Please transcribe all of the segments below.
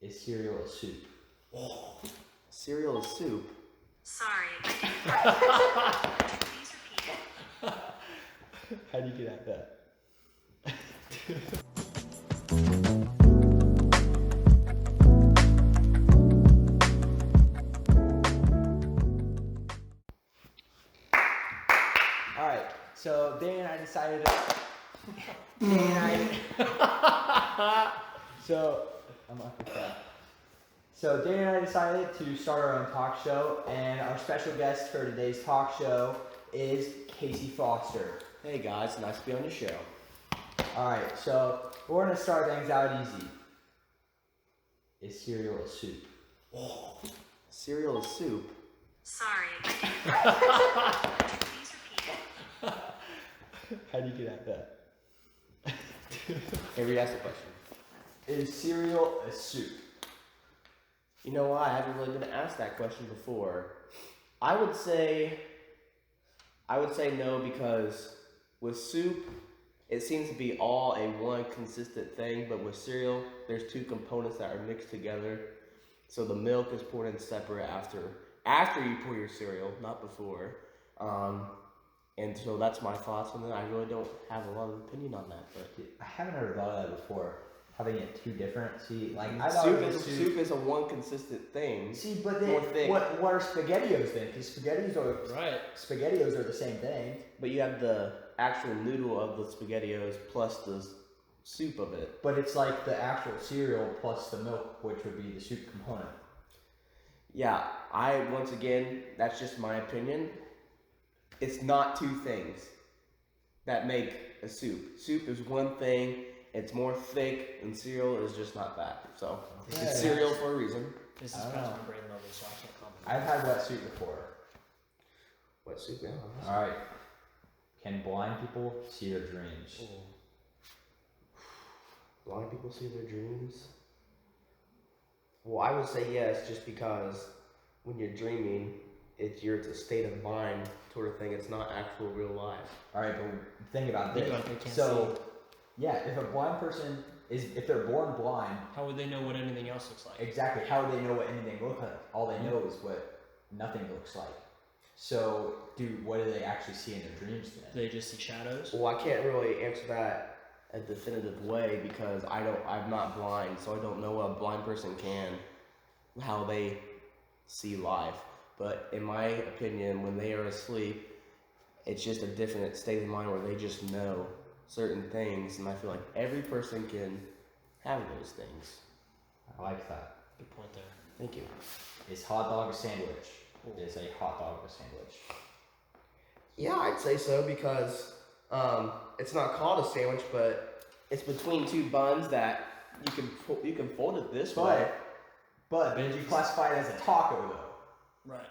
Is cereal a soup? Oh. Cereal is soup. Sorry, I didn't. Please repeat. How do you get at that? All right, so Dane and I decided So Dane and I decided to start our own talk show, and our special guest for today's talk show is Casey Foster. Hey guys, nice to be on your show. All right, so we're gonna start things out easy. Is cereal a soup? Oh. Cereal is soup. Sorry, I didn't. Please repeat. How do you get at that? Hey, re-ask the question. Is cereal a soup? You know what? I haven't really been asked that question before. I would say no, because with soup, it seems to be all a one consistent thing, but with cereal, there's two components that are mixed together. So the milk is poured in separate after you pour your cereal, not before. And so that's my thoughts on that. I really don't have a lot of opinion on that, but I haven't ever thought of that before. Having it two different. See, like I soup thought soup is a one consistent thing. See, but then what are SpaghettiOs then? Because SpaghettiOs are the same thing. But you have the actual noodle of the SpaghettiOs plus the soup of it. But it's like the actual cereal plus the milk, which would be the soup component. Yeah, once again, that's just my opinion. It's not two things that make a soup. Soup is one thing. It's more thick, and cereal is just not that. So it's cereal for a reason. This is past my brain level, so I can't comment. I've had wet soup before. Wet soup, yeah. All right. Can blind people see their dreams? Blind people see their dreams? Well, I would say yes, just because when you're dreaming, it's a state of mind sort of thing. It's not actual real life. All right, but think about this. Like they can't so, yeah, if a blind person if they're born blind, how would they know what anything else looks like? Exactly. How would they know what anything looks like? All they know is what nothing looks like. So, what do they actually see in their dreams then? Do they just see shadows? Well, I can't really answer that a definitive way because I'm not blind, so I don't know what a blind person how they see life. But in my opinion, when they are asleep, it's just a different state of mind where they just know certain things, and I feel like every person can have those things. I like that. Good point there. Thank you. Is hot dog a sandwich? Is a hot dog a sandwich? Yeah, I'd say so because it's not called a sandwich, but it's between two buns that you can fold it this way. But did you classify it as a taco though? Right.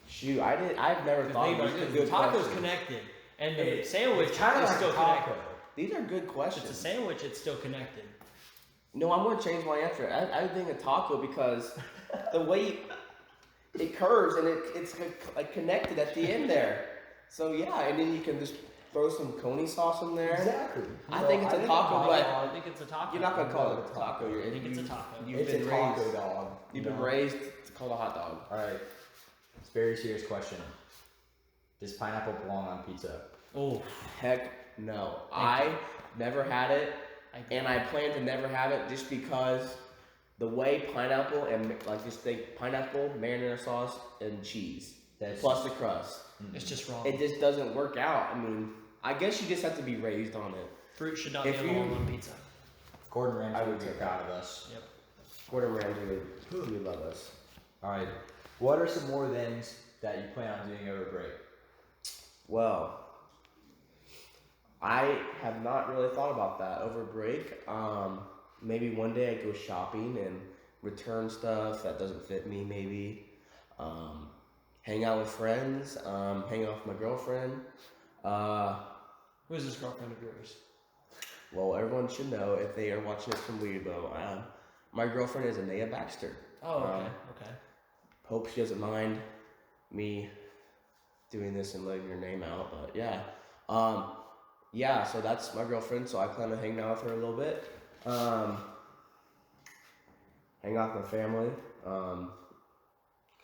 Shoot, I've never thought of these. The taco's connected, and the sandwich is still connected. These are good questions. If it's a sandwich, it's still connected. No, I'm going to change my answer. I think a taco because the way it curves and it's like connected at the end there. So yeah, and then you can just throw some coney sauce in there. Exactly. I think it's a taco, but I think it's a taco. You're not going to call it a taco. I think it's a taco. It's a taco dog. You've been raised to call it a hot dog. All right. It's a very serious question. Does pineapple belong on pizza? Oh, heck no. I never had it, and I plan to never have it just because the way pineapple and just think pineapple, marinara sauce, and cheese, plus the crust. It's just wrong. It just doesn't work out. I mean, I guess you just have to be raised on it. Fruit should not be allowed on pizza. Gordon Ramsay would be proud of us. Yep. Gordon Ramsay would love us. All right. What are some more things that you plan on doing over break? Well, I have not really thought about that over break. Maybe one day I go shopping and return stuff that doesn't fit me, maybe. Hang out with friends, hang out with my girlfriend. Who is this girlfriend of yours? Well, everyone should know if they are watching this from Weirdo. My girlfriend is Anea Baxter. Oh, okay. Hope she doesn't mind me doing this and letting her name out, but yeah. Yeah, so that's my girlfriend, so I plan on hanging out with her a little bit. hang out with my family.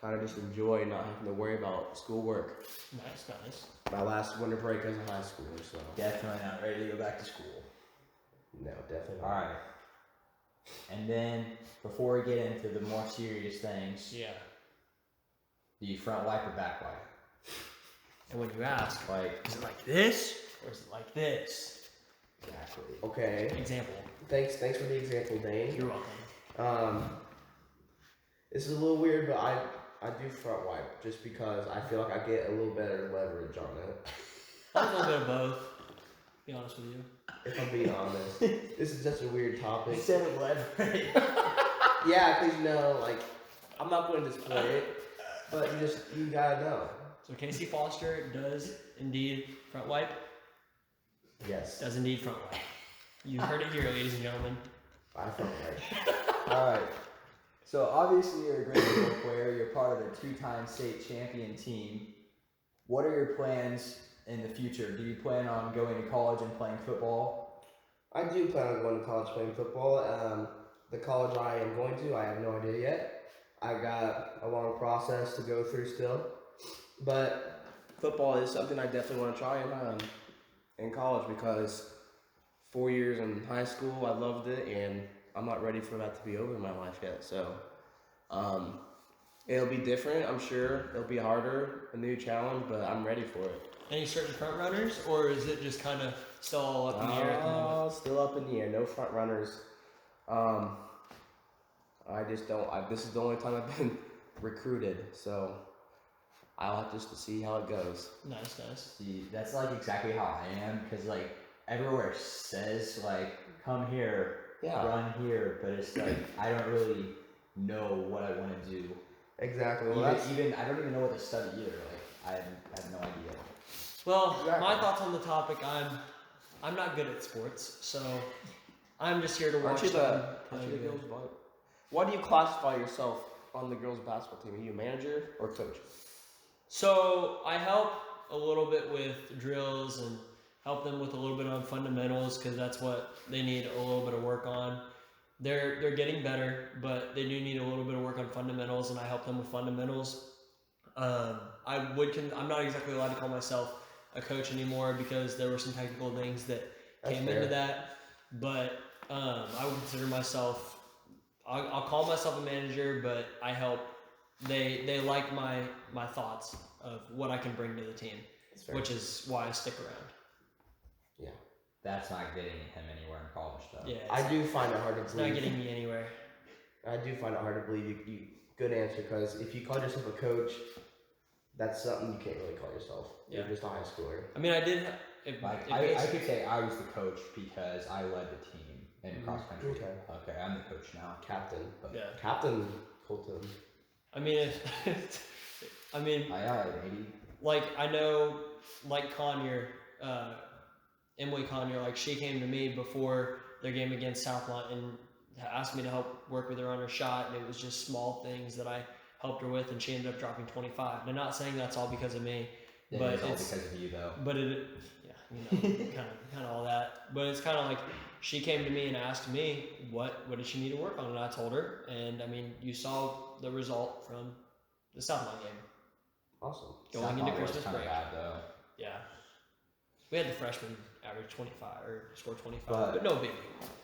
Kind of just enjoy not having to worry about schoolwork. Nice. My last winter break as a high schooler, so. Definitely not ready to go back to school. No, definitely not. Alright. And then, before we get into the more serious things, Yeah. do you front wipe or back wipe? And when you ask, Like, is it like this or is it like this? exactly. Okay. Example. Thanks for the example, Dane. You're welcome. This is a little weird, but I do front wipe just because I feel like I get a little better leverage on it. A little bit of both. Be honest with you. If I'm being honest, this is such a weird topic. Instead of leverage. Yeah, because like I'm not going to display it, but you gotta know. So Casey Foster does indeed front wipe. Yes, Does indeed front wipe. You heard it here, ladies and gentlemen. I front wipe. Alright. So obviously you're a great football player. You're part of the 2-time state champion team. What are your plans in the future? Do you plan on going to college and playing football? I do plan on going to college playing football. The college I am going to, I have no idea yet. I got a long process to go through still, but football is something I definitely want to try in college because 4 years in high school I loved it, and I'm not ready for that to be over in my life yet. So it'll be different. I'm sure it'll be harder, a new challenge, but I'm ready for it. Any certain front runners, or is it just kind of still all up in the air at the moment? Still up in the air. No front runners. I just don't. This is the only time I've been recruited, so I'll have just to see how it goes. Nice. See, that's like exactly how I am, because like everywhere says like come here, run here, but it's like I don't really know what I want to do. Exactly. Well, Even I don't even know what to study either. Like I have no idea. Well, Exactly. my thoughts on the topic, I'm not good at sports, so I'm just here to watch them. Why do you classify yourself on the girls' basketball team? Are you a manager or coach? So I help a little bit with drills and help them with a little bit on fundamentals because that's what they need a little bit of work on. They're getting better, but they do need a little bit of work on fundamentals, and I help them with fundamentals. I'm not exactly allowed to call myself a coach anymore because there were some technical things that came into that, but I would consider myself. I'll call myself a manager, but I help. They like my thoughts of what I can bring to the team, which is why I stick around. Yeah, That's not getting him anywhere in college though. Yeah, I do find it hard to it's believe. not getting me anywhere. I do find it hard to believe you. Good answer, because if you call yourself a coach, that's something you can't really call yourself. Yeah. You're just a high schooler. I mean, I did. I could say I was the coach because I led the team in cross country. Okay. I'm the coach now. Captain. Yeah. Captain Colton. I mean, maybe. Like I know, like Conyer, Emily Conyer, like she came to me before their game against Southland and asked me to help work with her on her shot, and it was just small things that I helped her with, and she ended up dropping 25. And I'm not saying that's all because of me, but It's all it's because of you though. But kind of all that. But it's kind of like she came to me and asked me what did she need to work on, and I told her. And I mean, you saw the result from the Southland game. Awesome. Going into Christmas kind of break. bad though. Yeah, we had the freshman average 25 or score 25, But but no big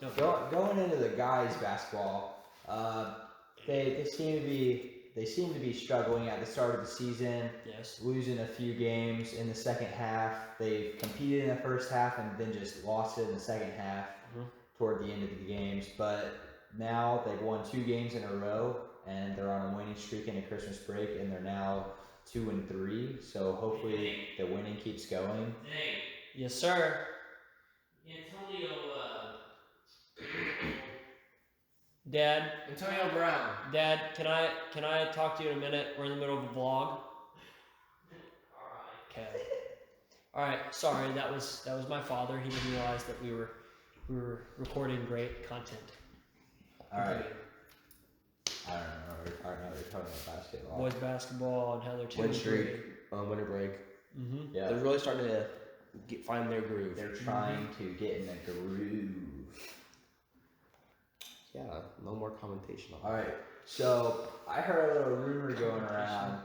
deal. Going into the guys' basketball, they seem to be struggling at the start of the season. Yes. Losing a few games in the second half. They competed in the first half and then just lost it in the second half toward the end of the games. But now they've won 2 games in a row and they're on a winning streak into Christmas break, and they're now 2-3. So hopefully the winning keeps going. Dane, Yes, sir. Antonio, Dad, Antonio Brown. Dad, can I talk to you in a minute? We're in the middle of a vlog. Okay. All right. Sorry, that was my father. He didn't realize that we were recording great content. All right. I don't know. We're talking about basketball. Boys basketball and how they're 2 Win and streak. 3. Winter break. Mm-hmm. Yeah. They're really starting to find their groove. They're trying to get in the groove. yeah, no more commentation on All that. right. So I heard a little rumor going around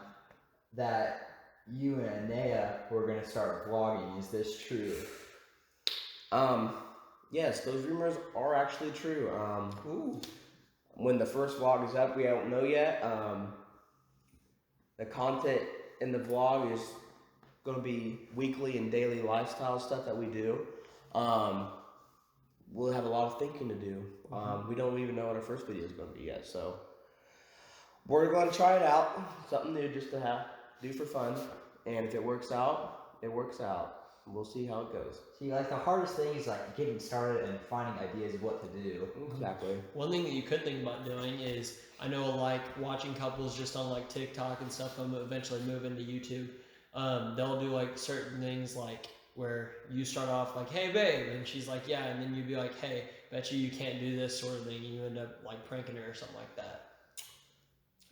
that you and Anea were gonna start vlogging. Is this true? Yes, those rumors are actually true. Ooh. When the first vlog is up, we don't know yet. The content in the vlog is going to be weekly and daily lifestyle stuff that we do. We'll have a lot of thinking to do. We don't even know what our first video is going to be yet, so we're going to try it out. Something new just to do for fun, and if it works out, it works out. We'll see how it goes. See, like the hardest thing is like getting started and finding ideas of what to do. Exactly. One thing that you could think about doing is, I know like watching couples just on like TikTok and stuff, eventually move into YouTube. They'll do like certain things like where you start off like, hey babe, and she's like, yeah, and then you'd be like, hey, bet you can't do this sort of thing, and you end up like pranking her or something like that.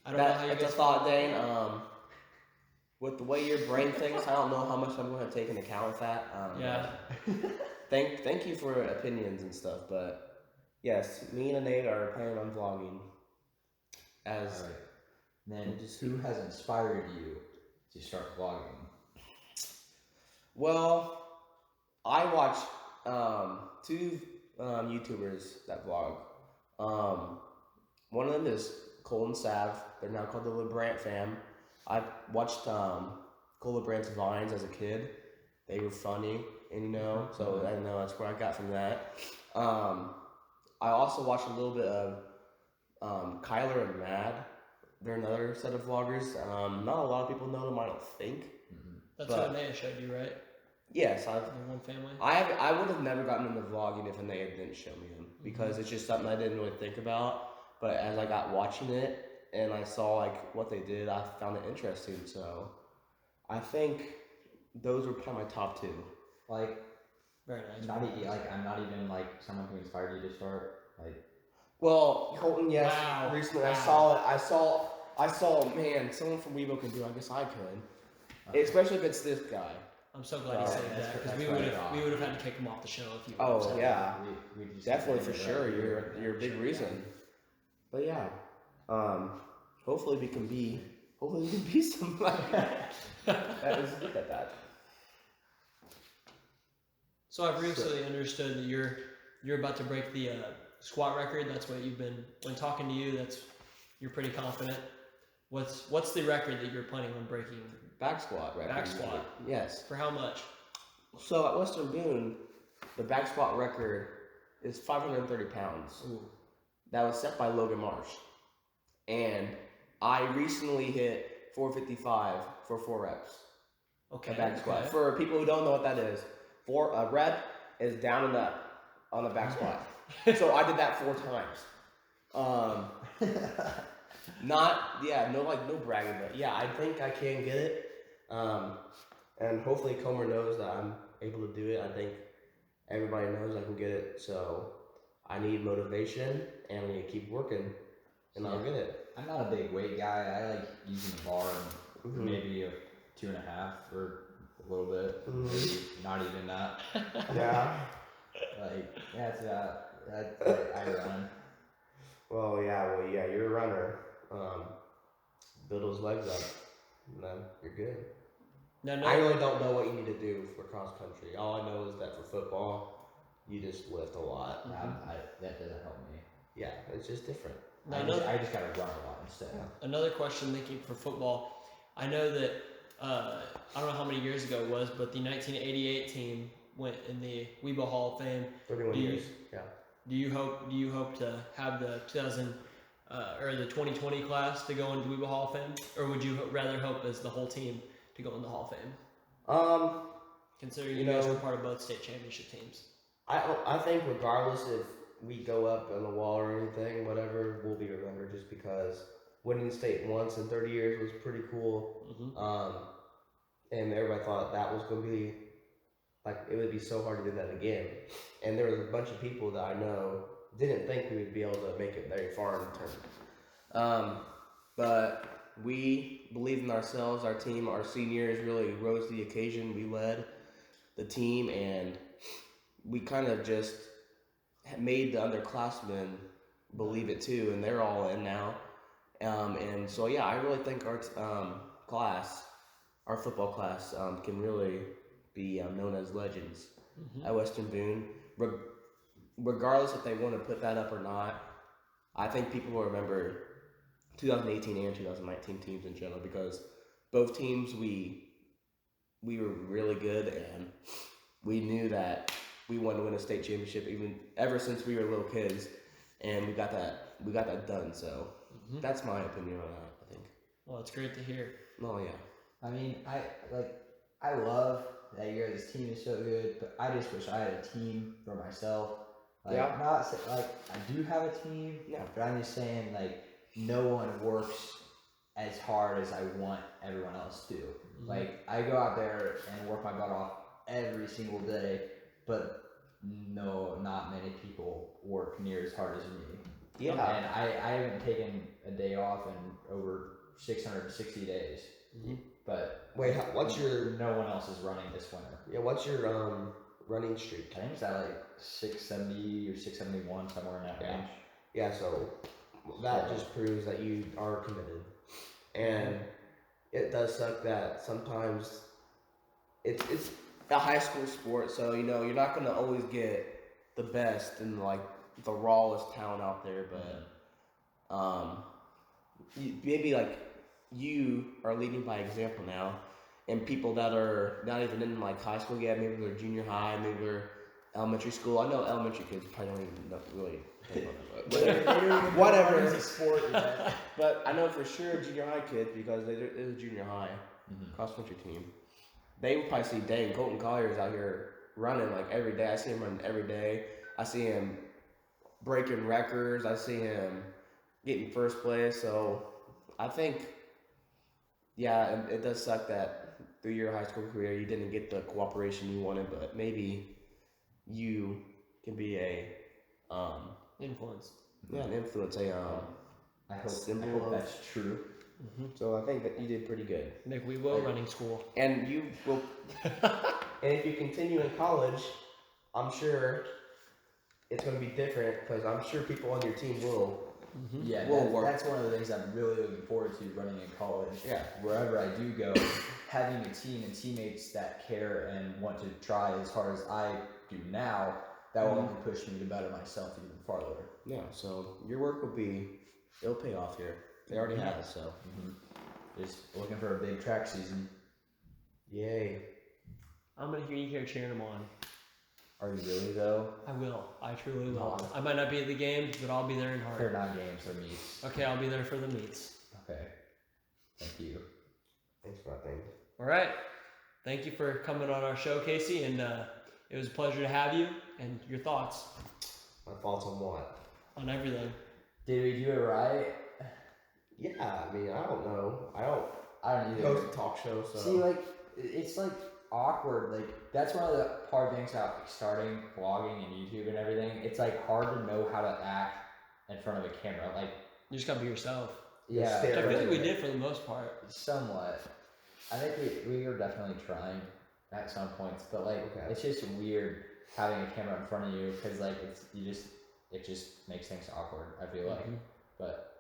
I don't know how you That's a guys thought, Dane. With the way your brain thinks, I don't know how much I'm going to take into account with that. Yeah. Thank you for opinions and stuff, but yes, me and Nate are planning on vlogging. As All right. Then, who has inspired you to start vlogging? well, I watch two YouTubers that vlog. One of them is Colton Sav. They're now called the LeBrant fam. I watched Cole LeBrant's vines as a kid. They were funny, and so I know that's where I got from that. I also watched a little bit of Kyler and Mad. They're another set of vloggers. Not a lot of people know them, I don't think. That's what Anea showed you, right? Yes, In one family. I would have never gotten into vlogging if Anea didn't show me him, because it's just something I didn't really think about. But as I got watching it and I saw like what they did, I found it interesting. So I think those were probably my top two. Like, Very nice. I'm not even like someone who inspired you to start. Like, Well, Colton, yes. Wow. Recently, Wow. I saw it. I saw. Man, someone from Weibo can do. I guess I could, especially if it's this guy. I'm so glad you said that, because we would have had to kick him off the show if you. Oh said yeah, we just definitely for sure. You're a big reason. But yeah, hopefully we can be somebody that is good at that. So I previously understood that you're about to break the squat record. That's what you've been, when talking to you, you're pretty confident. What's the record that you're planning on breaking? Back squat record. Back squat. Yes. For how much? So at Western Boone, the back squat record is 530 pounds. Ooh. That was set by Logan Marsh. And I recently hit 455 for 4 reps. Okay. A back squat. Okay. For people who don't know what that is, a rep is down and up on the back squat. So I did that 4 times. No bragging, but yeah, I think I can get it. And hopefully Comer knows that I'm able to do it. I think everybody knows I can get it. So I need motivation and I need to keep working, and I'll get it. I'm not a big weight guy. I like using the bar and maybe a 2.5 or a little bit, maybe not even that. Yeah. Like that's I run. Well, yeah, you're a runner. Build those legs up, and then you're good. No. I really don't know what you need to do for cross country. All I know is that for football, you just lift a lot. That doesn't help me. Yeah, it's just different. Now, I just gotta run a lot instead. Another question thinking for football. I know that I don't know how many years ago it was, but the 1988 team went in the Weibo Hall of Fame. 31 years. Yeah. Do you hope to have the 2020 class to go into Weibo Hall of Fame, or would you rather hope as the whole team to go in the Hall of Fame? Considering you guys were part of both state championship teams. I think regardless if we go up on the wall or anything, whatever, we'll be remembered just because winning state once in 30 years was pretty cool. And everybody thought that was going to be, like, it would be so hard to do that again. And there was a bunch of people that I know didn't think we would be able to make it very far in the tournament. But we believed in ourselves, our team, our seniors really rose to the occasion. We led the team, and we kind of just made the underclassmen believe it too, and they're all in now. And so yeah, I really think our class, our football class, can really be known as legends at Western Boone. Regardless if they want to put that up or not, I think people will remember 2018 and 2019 teams in general because both teams we were really good and we knew that we wanted to win a state championship ever since we were little kids, and we got that done. So that's my opinion on that. I think. Well, it's great to hear. Oh yeah. I mean, I love that year. This team is so good, but I just wish I had a team for myself. Yeah. I do have a team. Yeah. But I'm just saying, like, no one works as hard as I want everyone else to. Like, I go out there and work my butt off every single day, but no, not many people work near as hard as me. Yeah. And I haven't taken a day off in over 660 days. But Wait, what's your no one else is running this winter. what's your running streak? I think it's at like 670 or 671, somewhere in that Yeah. range. Yeah, so that just proves that you are committed. And it does suck that sometimes it's a high school sport, so you're not gonna always get the best and like the rawest talent out there, but maybe like you are leading by example now, and people that are not even in like high school yet, maybe they're junior high, maybe they're elementary school. I know elementary kids probably don't even know, really think about that, but whatever. It's a sport, yeah. But I know for sure junior high kids, because they're a junior high cross country team. They would probably see Dane, Colton Collier's out here running like every day. I see him running every day. I see him breaking records. I see him getting first place. So I think, yeah, it does suck that through your high school career you didn't get the cooperation you wanted, but maybe you can be a Influence. an influence, I hope symbol of. that's true. So I think that you did pretty good. Nick, we will running school. And you will, and if you continue in college, I'm sure it's going to be different, because I'm sure people on your team will. Yeah, Will work. that's one of the things I'm really looking forward to running in college. Yeah. Wherever I do go, having a team and teammates that care and want to try as hard as I do now, that will only push me to better myself even farther. Yeah, so your work it'll pay off here. It already has, so. Just looking for a big track season. Yay. I'm gonna hear you here cheering them on. Are you really though? I will. I truly will. No. I might not be at the games, but I'll be there in They're heart. not games, they're meets. Okay, I'll be there for the meets. Okay. Thank you. Thanks for that thing. All right. Thank you for coming on our show, Casey, and it was a pleasure to have you and your thoughts My thoughts on what? on everything. Did we do it right? Yeah, I mean, I don't know. I don't I don't either. host a talk show, so. See, like, it's like awkward. Like, that's one of the hard things about like, starting vlogging and YouTube and everything. It's like hard to know how to act in front of a camera. Like, You just gotta be yourself. yeah, stare Which I feel like we but- did for the most part. somewhat. I think we were definitely trying at some points, but like, Okay. it's just weird having a camera in front of you because like it just makes things awkward. I feel like, but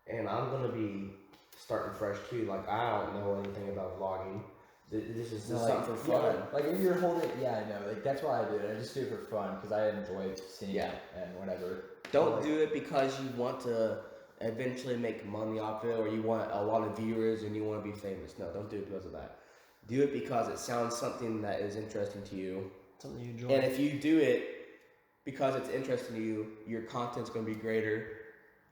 And I'm going to be starting fresh too. Like, I don't know anything about vlogging. This is just something for fun. Yeah, like if you're holding, yeah, I know. Like that's why I do it. I just do it for fun because I enjoy seeing Yeah. it and whatever. Don't Like, do it because you want to eventually make money off it, or you want a lot of viewers and you want to be famous. No, don't do it because of that. Do it because it sounds something that is interesting to you. Something you enjoy. And if you do it because it's interesting to you, your content's going to be greater.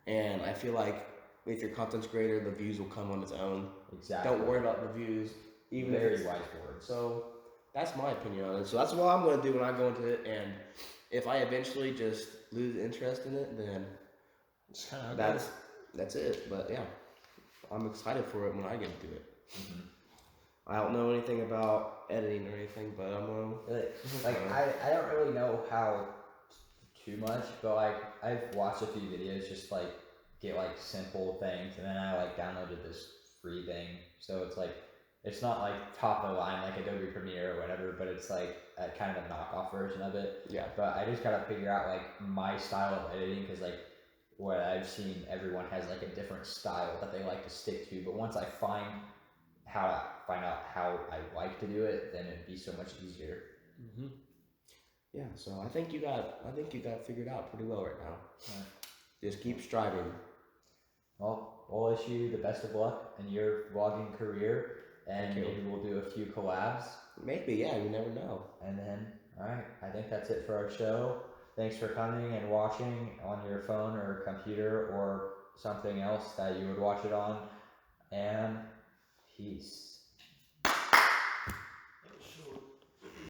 And I feel like if your content's greater, the views will come on its own. Exactly. Don't worry about the views. Even if Very it's- wise words. So that's my opinion on it. So that's what I'm going to do when I go into it. And if I eventually just lose interest in it, then It's kind of that's it. But yeah, I'm excited for it when I get into it. I don't know anything about editing or anything, but I'm Like I don't really know how too much, but like I've watched a few videos just like get like simple things, and then I like downloaded this free thing, so it's like it's not like top of the line like Adobe Premiere or whatever, but it's like a kind of a knockoff version of it. Yeah. But I just gotta figure out like my style of editing because like what I've seen, everyone has like a different style that they like to stick to. But once I find out how I like to do it, then it'd be so much easier. Mm-hmm. Yeah, so I think you got figured out pretty well right now. Right. Just keep striving. Well, we'll wish you the best of luck in your vlogging career, and Thank you. maybe we'll do a few collabs. Maybe, yeah, you never know. And then, all right, I think that's it for our show. Thanks for coming and watching on your phone or computer or something else that you would watch it on. And peace.